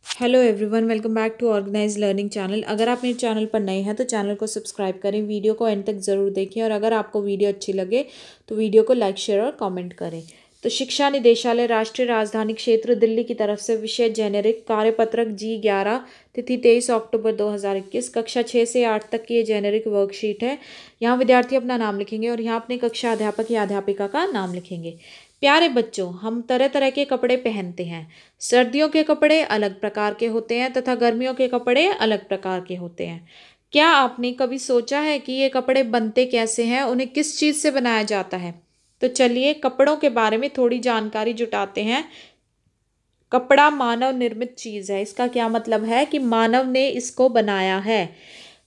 Hello everyone, welcome back to organise learning channel. अगर आप मेरे चैनल पर नए हैं तो चैनल को सब्सक्राइब करें, वीडियो को एंड तक ज़रूर देखें और अगर आपको वीडियो अच्छी लगे तो वीडियो को लाइक, शेयर और कमेंट करें। तो शिक्षा निदेशालय, राष्ट्रीय राजधानी क्षेत्र दिल्ली की तरफ से विषय जेनेरिक कार्यपत्रक G11, तिथि 23 अक्टूबर 2021, कक्षा 6 से 8 तक की ये जेनेरिक वर्कशीट है। यहाँ विद्यार्थी अपना नाम लिखेंगे और यहाँ अपने कक्षा अध्यापक या अध्यापिका का नाम लिखेंगे। प्यारे बच्चों, हम तरह तरह के कपड़े पहनते हैं। सर्दियों के कपड़े अलग प्रकार के होते हैं तथा गर्मियों के कपड़े अलग प्रकार के होते हैं। क्या आपने कभी सोचा है कि ये कपड़े बनते कैसे हैं, उन्हें किस चीज़ से बनाया जाता है? तो चलिए कपड़ों के बारे में थोड़ी जानकारी जुटाते हैं। कपड़ा मानव निर्मित चीज़ है। इसका क्या मतलब है कि मानव ने इसको बनाया है।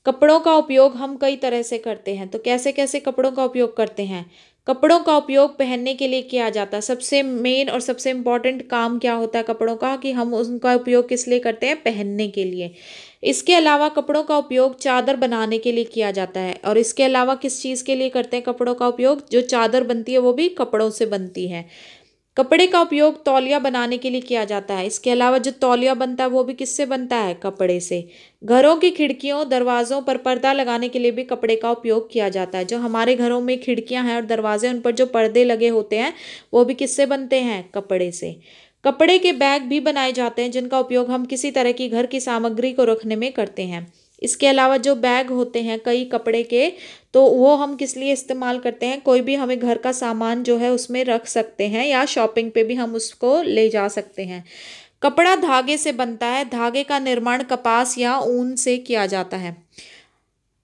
कपड़ों का उपयोग हम कई तरह से करते हैं। तो कैसे कैसे कपड़ों का उपयोग करते हैं? कपड़ों का उपयोग पहनने के लिए किया जाता है। सबसे मेन और सबसे इम्पॉर्टेंट काम क्या होता है कपड़ों का, कि हम उनका उपयोग किस लिए करते हैं? पहनने के लिए। इसके अलावा कपड़ों का उपयोग चादर बनाने के लिए किया जाता है। और इसके अलावा किस चीज़ के लिए करते हैं कपड़ों का उपयोग? जो चादर बनती है वो भी कपड़ों से बनती है। कपड़े का उपयोग तौलिया बनाने के लिए किया जाता है। इसके अलावा जो तौलिया बनता है वो भी किससे बनता है? कपड़े से। घरों की खिड़कियों, दरवाज़ों पर पर्दा लगाने के लिए भी कपड़े का उपयोग किया जाता है। जो हमारे घरों में खिड़कियां हैं और दरवाजे, उन पर जो पर्दे लगे होते हैं वो भी किससे बनते हैं? कपड़े से। कपड़े के बैग भी बनाए जाते हैं जिनका उपयोग हम किसी तरह की घर की सामग्री को रखने में करते हैं। इसके अलावा जो बैग होते हैं कई कपड़े के, तो वो हम किस लिए इस्तेमाल करते हैं? कोई भी हमें घर का सामान जो है उसमें रख सकते हैं या शॉपिंग पे भी हम उसको ले जा सकते हैं। कपड़ा धागे से बनता है। धागे का निर्माण कपास या ऊन से किया जाता है।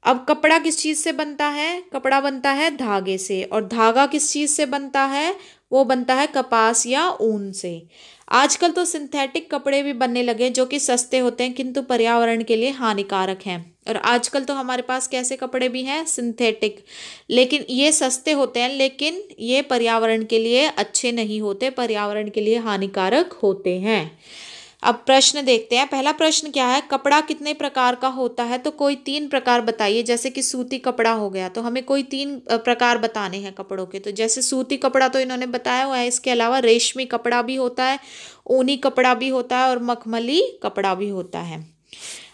अब कपड़ा किस चीज़ से बनता है? कपड़ा बनता है धागे से। और धागा किस चीज़ से बनता है? वो बनता है कपास या ऊन से। आजकल तो सिंथेटिक कपड़े भी बनने लगे जो कि सस्ते होते हैं किंतु पर्यावरण के लिए हानिकारक हैं। और आजकल तो हमारे पास कैसे कपड़े भी हैं? सिंथेटिक। लेकिन ये सस्ते होते हैं, लेकिन ये पर्यावरण के लिए अच्छे नहीं होते, पर्यावरण के लिए हानिकारक होते हैं। अब प्रश्न देखते हैं। पहला प्रश्न क्या है? कपड़ा कितने प्रकार का होता है? तो कोई 3 प्रकार बताइए। जैसे कि सूती कपड़ा हो गया, तो हमें कोई 3 प्रकार बताने हैं कपड़ों के। तो जैसे सूती कपड़ा तो इन्होंने बताया हुआ है। इसके अलावा रेशमी कपड़ा भी होता है, ऊनी कपड़ा भी होता है और मखमली कपड़ा भी होता है।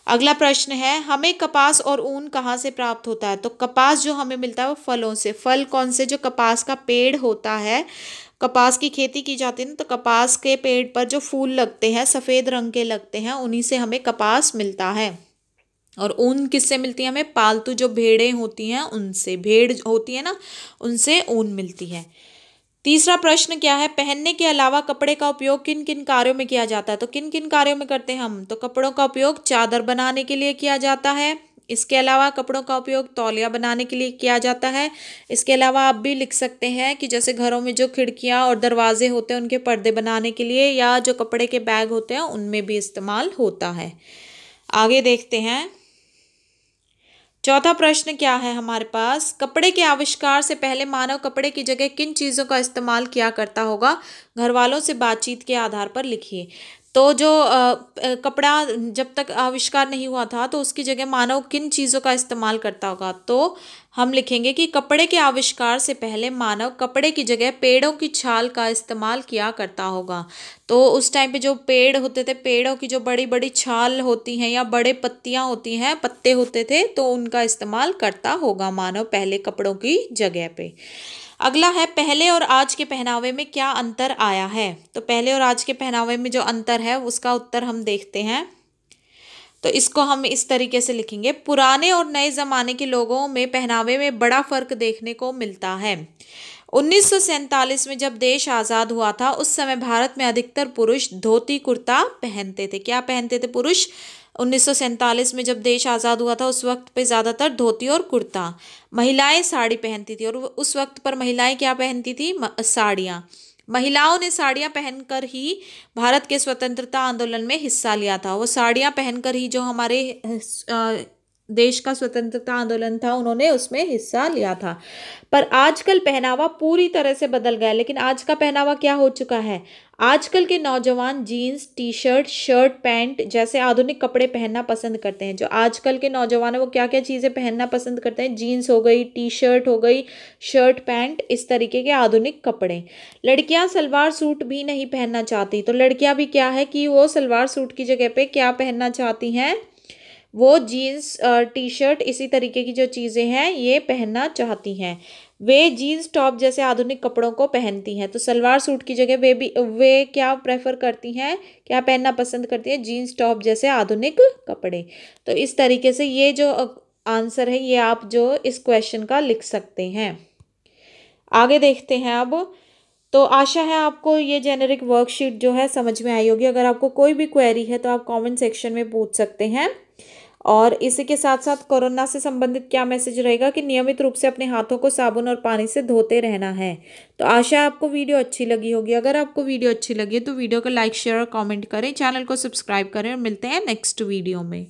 अगला प्रश्न है, हमें कपास और ऊन कहाँ से प्राप्त होता है? तो कपास जो हमें मिलता है वो फलों से। फल कौन से? जो कपास का पेड़ होता है, कपास की खेती की जाती है ना, तो कपास के पेड़ पर जो फूल लगते हैं सफ़ेद रंग के लगते हैं, उन्हीं से हमें कपास मिलता है। और ऊन किससे मिलती है हमें? पालतू जो भेड़ें होती हैं उनसे, भेड़ होती है ना, उनसे ऊन मिलती है। तीसरा प्रश्न क्या है? पहनने के अलावा कपड़े का उपयोग किन किन कार्यों में किया जाता है? तो किन किन कार्यों में करते हैं हम? तो कपड़ों का उपयोग चादर बनाने के लिए किया जाता है। इसके अलावा कपड़ों का उपयोग तौलिया बनाने के लिए किया जाता है। इसके अलावा आप भी लिख सकते हैं कि जैसे घरों में जो खिड़कियां और दरवाजे होते हैं उनके पर्दे बनाने के लिए, या जो कपड़े के बैग होते हैं उनमें भी इस्तेमाल होता है। आगे देखते हैं। चौथा प्रश्न क्या है हमारे पास? कपड़े के आविष्कार से पहले मानव कपड़े की जगह किन चीज़ों का इस्तेमाल किया करता होगा? घर वालों से बातचीत के आधार पर लिखिए। तो जो कपड़ा जब तक आविष्कार नहीं हुआ था तो उसकी जगह मानव किन चीज़ों का इस्तेमाल करता होगा? तो हम लिखेंगे कि कपड़े के आविष्कार से पहले मानव कपड़े की जगह पेड़ों की छाल का इस्तेमाल किया करता होगा। तो उस टाइम पे जो पेड़ होते थे, पेड़ों की जो बड़ी बड़ी छाल होती हैं या बड़े पत्तियां होती हैं, पत्ते होते थे, तो उनका इस्तेमाल करता होगा मानव पहले कपड़ों की जगह पे। अगला है, पहले और आज के पहनावे में क्या अंतर आया है? तो पहले और आज के पहनावे में जो अंतर है उसका उत्तर हम देखते हैं। तो इसको हम इस तरीके से लिखेंगे। पुराने और नए ज़माने के लोगों में पहनावे में बड़ा फर्क देखने को मिलता है। 1947 में जब देश आज़ाद हुआ था उस समय भारत में अधिकतर पुरुष धोती कुर्ता पहनते थे। क्या पहनते थे पुरुष? 1947 में जब देश आज़ाद हुआ था उस वक्त पे ज़्यादातर धोती और कुर्ता। महिलाएं साड़ी पहनती थी, और उस वक्त पर महिलाएं क्या पहनती थी? साड़ियाँ। महिलाओं ने साड़ियाँ पहनकर ही भारत के स्वतंत्रता आंदोलन में हिस्सा लिया था। वो साड़ियाँ पहनकर ही जो हमारे देश का स्वतंत्रता आंदोलन था, उन्होंने उसमें हिस्सा लिया था। पर आजकल पहनावा पूरी तरह से बदल गया है। लेकिन आज का पहनावा क्या हो चुका है? आजकल के नौजवान jeans, T shirt, shirt, pant जैसे आधुनिक कपड़े पहनना पसंद करते हैं। जो आजकल के नौजवान है वो क्या क्या चीज़ें पहनना पसंद करते हैं? जीन्स हो गई, टी शर्ट हो गई, शर्ट, पैंट, इस तरीके के आधुनिक कपड़े। लड़कियां सलवार सूट भी नहीं पहनना चाहती, तो लड़कियां भी क्या है कि वो सलवार सूट की जगह पे क्या पहनना चाहती हैं? वो जीन्स, टी शर्ट, इसी तरीके की जो चीज़ें हैं ये पहनना चाहती हैं। वे जीन्स टॉप जैसे आधुनिक कपड़ों को पहनती हैं। तो सलवार सूट की जगह वे क्या प्रेफर करती हैं, क्या पहनना पसंद करती हैं? जीन्स टॉप जैसे आधुनिक कपड़े। तो इस तरीके से ये जो आंसर है ये आप जो इस क्वेश्चन का लिख सकते हैं। आगे देखते हैं अब। तो आशा है आपको ये जेनेरिक वर्कशीट जो है समझ में आई होगी। अगर आपको कोई भी क्वेरी है तो आप कमेंट सेक्शन में पूछ सकते हैं। और इसी के साथ साथ कोरोना से संबंधित क्या मैसेज रहेगा कि नियमित रूप से अपने हाथों को साबुन और पानी से धोते रहना है। तो आशा है आपको वीडियो अच्छी लगी होगी। अगर आपको वीडियो अच्छी लगी है तो वीडियो को लाइक, शेयर और कमेंट करें, चैनल को सब्सक्राइब करें और मिलते हैं नेक्स्ट वीडियो में।